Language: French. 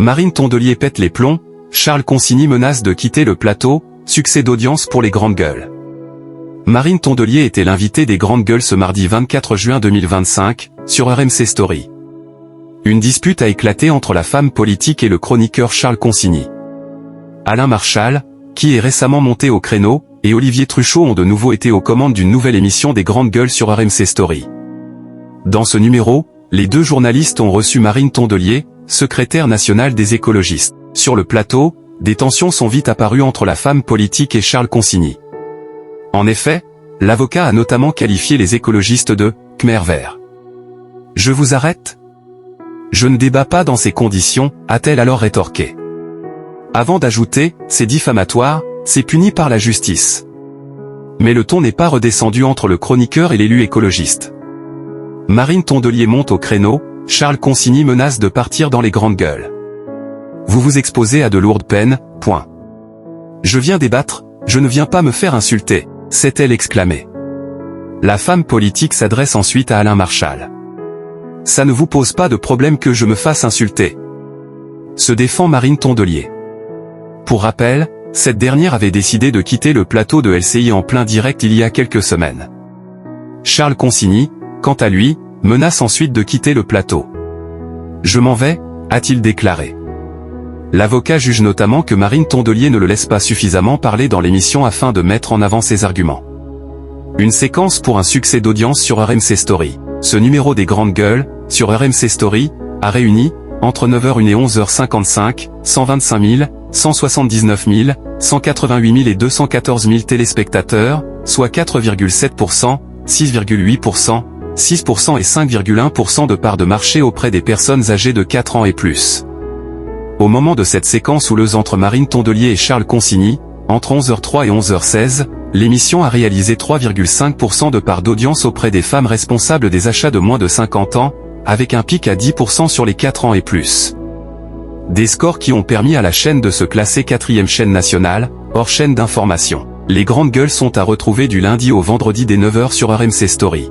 Marine Tondelier pète les plombs, Charles Consigny menace de quitter le plateau, succès d'audience pour les grandes gueules. Marine Tondelier était l'invitée des grandes gueules ce mardi 24 juin 2025, sur RMC Story. Une dispute a éclaté entre la femme politique et le chroniqueur Charles Consigny. Alain Marchal, qui est récemment monté au créneau, et Olivier Truchot ont de nouveau été aux commandes d'une nouvelle émission des grandes gueules sur RMC Story. Dans ce numéro, les deux journalistes ont reçu Marine Tondelier, secrétaire nationale des écologistes. Sur le plateau, des tensions sont vite apparues entre la femme politique et Charles Consigny. En effet, l'avocat a notamment qualifié les écologistes de « Khmer vert ». « Je vous arrête ? Je ne débat pas dans ces conditions », a-t-elle alors rétorqué. Avant d'ajouter « c'est diffamatoire, c'est puni par la justice ». Mais le ton n'est pas redescendu entre le chroniqueur et l'élu écologiste. Marine Tondelier monte au créneau, Charles Consigny menace de partir dans les grandes gueules. Vous vous exposez à de lourdes peines, point. Je viens débattre, je ne viens pas me faire insulter, s'est-elle exclamée. La femme politique s'adresse ensuite à Alain Marchal. Ça ne vous pose pas de problème que je me fasse insulter, se défend Marine Tondelier. Pour rappel, cette dernière avait décidé de quitter le plateau de LCI en plein direct il y a quelques semaines. Charles Consigny, quant à lui, menace ensuite de quitter le plateau. Je m'en vais, a-t-il déclaré. L'avocat juge notamment que Marine Tondelier ne le laisse pas suffisamment parler dans l'émission afin de mettre en avant ses arguments. Une séquence pour un succès d'audience sur RMC Story. Ce numéro des grandes gueules, sur RMC Story, a réuni, entre 9h01 et 11h55, 125 000, 179 000, 188 000 et 214 000 téléspectateurs, soit 4,7%, 6,8%, 6% et 5,1% de part de marché auprès des personnes âgées de 4 ans et plus. Au moment de cette séquence houleuse entre Marine Tondelier et Charles Consigny, entre 11h03 et 11h16, l'émission a réalisé 3,5% de part d'audience auprès des femmes responsables des achats de moins de 50 ans, avec un pic à 10% sur les 4 ans et plus. Des scores qui ont permis à la chaîne de se classer 4e chaîne nationale, hors chaîne d'information. Les grandes gueules sont à retrouver du lundi au vendredi dès 9h sur RMC Story.